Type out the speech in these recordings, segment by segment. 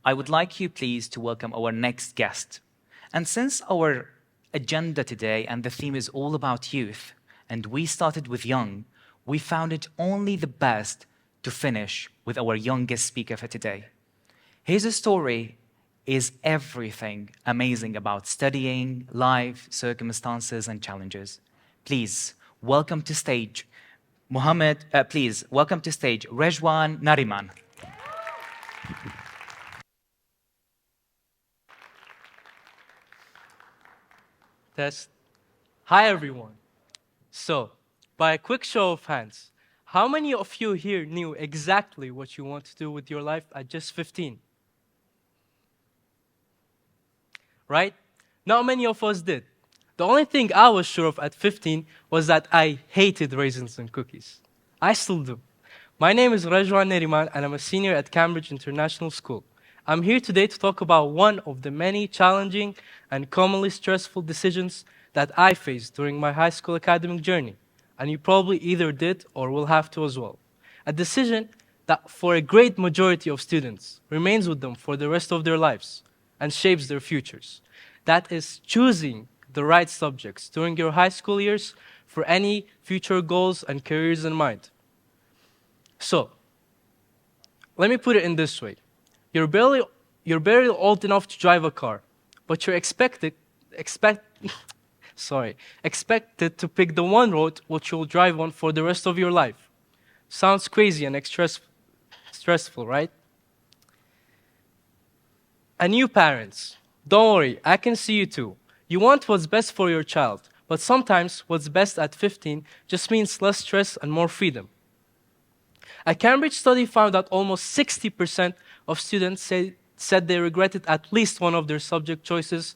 I would like you please to welcome our next guest. And since our agenda today and the theme is all about youth, and we started with young, we found it only the best to finish with our youngest speaker for today. His story is everything amazing about studying, life, circumstances, and challenges. Please welcome to stage please welcome to stage Rejwan Nariman. Test. Hi, everyone. So, by a quick show of hands, how many of you here knew exactly what you want to do with your life at just 15? Right? Not many of us did. The only thing I was sure of at 15 was that I hated raisins and cookies. I still do. My name is Rajwan Neriman, and I'm a senior at Cambridge International School. I'm here today to talk about one of the many challenging and commonly stressful decisions that I faced during my high school academic journey, and you probably either did or will have to as well. A decision that, for a great majority of students, remains with them for the rest of their lives and shapes their futures. That is choosing the right subjects during your high school years for any future goals and careers in mind. So, let me put it in this way. You're barely old enough to drive a car, but you're expected to pick the one road which you'll drive on for the rest of your life. Sounds crazy and stressful, right? And you parents, don't worry, I can see you too. You want what's best for your child, but sometimes what's best at 15 just means less stress and more freedom. A Cambridge study found that almost 60% of students said they regretted at least one of their subject choices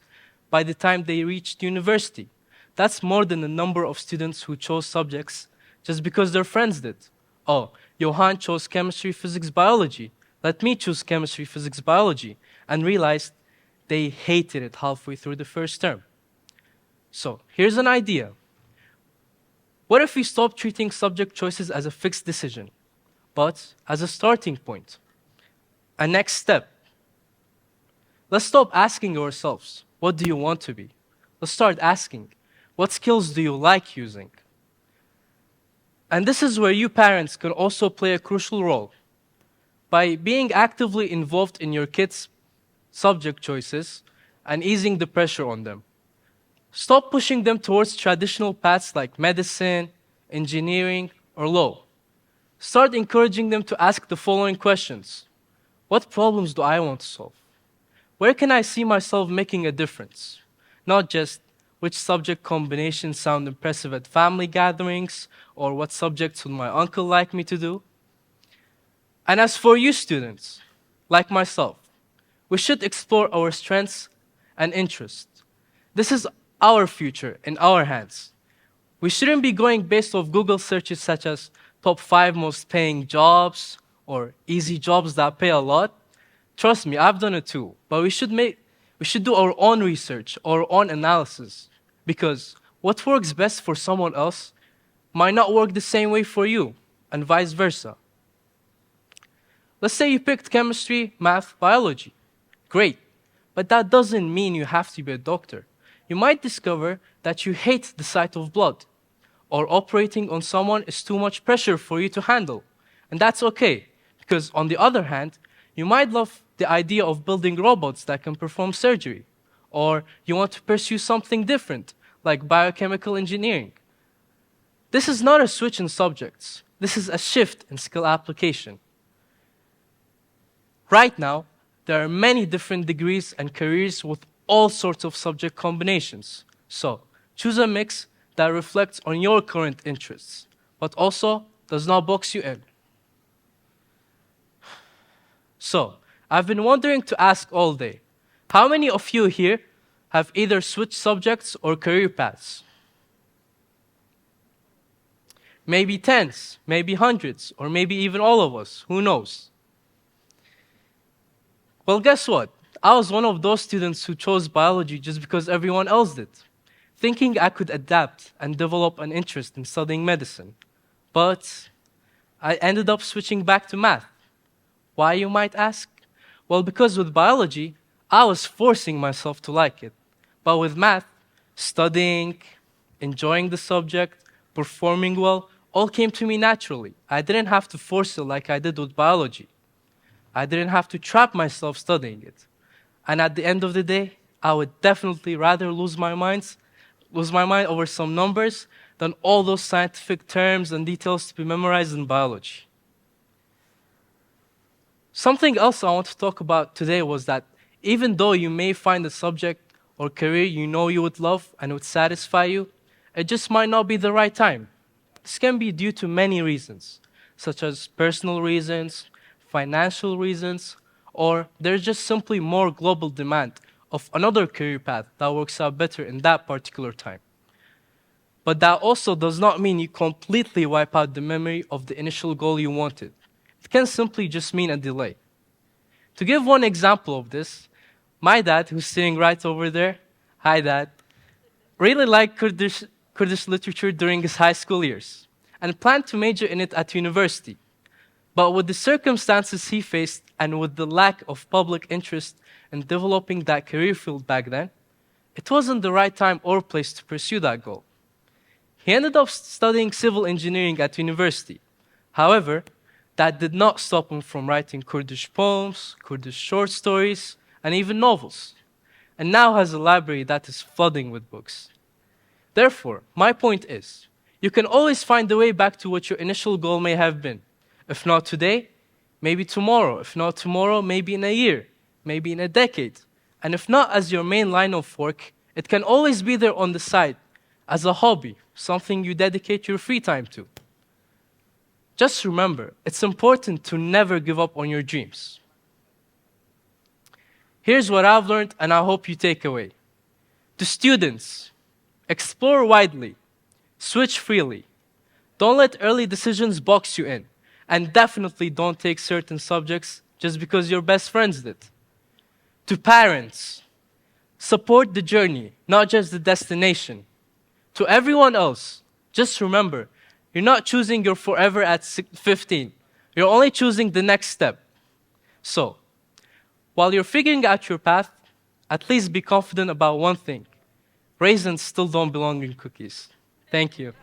by the time they reached university. That's more than the number of students who chose subjects just because their friends did. Oh, Johan chose chemistry, physics, biology. Let me choose chemistry, physics, biology, and realized they hated it halfway through the first term. So, here's an idea. What if we stop treating subject choices as a fixed decision, but as a starting point, a next step? Let's stop asking ourselves, what do you want to be? Let's start asking, what skills do you like using? And this is where you parents can also play a crucial role. By being actively involved in your kids' subject choices and easing the pressure on them. Stop pushing them towards traditional paths like medicine, engineering, or law. Start encouraging them to ask the following questions. What problems do I want to solve? Where can I see myself making a difference? Not just which subject combinations sound impressive at family gatherings or what subjects would my uncle like me to do. And as for you students, like myself, we should explore our strengths and interests. This is our future in our hands. We shouldn't be going based off Google searches such as top 5 most paying jobs or easy jobs that pay a lot. Trust me, I've done it too. But we should do our own research, our own analysis. Because what works best for someone else might not work the same way for you, and vice versa. Let's say you picked chemistry, math, biology. Great. But that doesn't mean you have to be a doctor. You might discover that you hate the sight of blood, or operating on someone is too much pressure for you to handle. And that's okay, because on the other hand, you might love the idea of building robots that can perform surgery, or you want to pursue something different, like biochemical engineering. This is not a switch in subjects. This is a shift in skill application. Right now, there are many different degrees and careers with all sorts of subject combinations. So, choose a mix that reflects on your current interests, but also does not box you in. So, I've been wondering to ask all day, how many of you here have either switched subjects or career paths? Maybe tens, maybe hundreds, or maybe even all of us, who knows? Well, guess what? I was one of those students who chose biology just because everyone else did, thinking I could adapt and develop an interest in studying medicine. But I ended up switching back to math. Why, you might ask? Well, because with biology, I was forcing myself to like it. But with math, studying, enjoying the subject, performing well, all came to me naturally. I didn't have to force it like I did with biology. I didn't have to trap myself studying it. And at the end of the day, I would definitely rather lose my mind over some numbers than all those scientific terms and details to be memorized in biology. Something else I want to talk about today was that even though you may find a subject or career you know you would love and would satisfy you, it just might not be the right time. This can be due to many reasons, such as personal reasons, financial reasons, or there's just simply more global demand of another career path that works out better in that particular time. But that also does not mean you completely wipe out the memory of the initial goal you wanted. It can simply just mean a delay. To give one example of this, my dad, who's sitting right over there, hi dad, really liked Kurdish literature during his high school years and planned to major in it at university. But with the circumstances he faced and with the lack of public interest in developing that career field back then, it wasn't the right time or place to pursue that goal. He ended up studying civil engineering at university. However, that did not stop him from writing Kurdish poems, Kurdish short stories, and even novels, and now has a library that is flooding with books. Therefore, my point is, you can always find a way back to what your initial goal may have been. If not today, maybe tomorrow. If not tomorrow, maybe in a year, maybe in a decade. And if not as your main line of work, it can always be there on the side, as a hobby, something you dedicate your free time to. Just remember, it's important to never give up on your dreams. Here's what I've learned, and I hope you take away. To students, explore widely, switch freely. Don't let early decisions box you in, and definitely don't take certain subjects just because your best friends did. To parents, support the journey, not just the destination. To everyone else, just remember, you're not choosing your forever at 15. You're only choosing the next step. So, while you're figuring out your path, at least be confident about one thing. Raisins still don't belong in cookies. Thank you.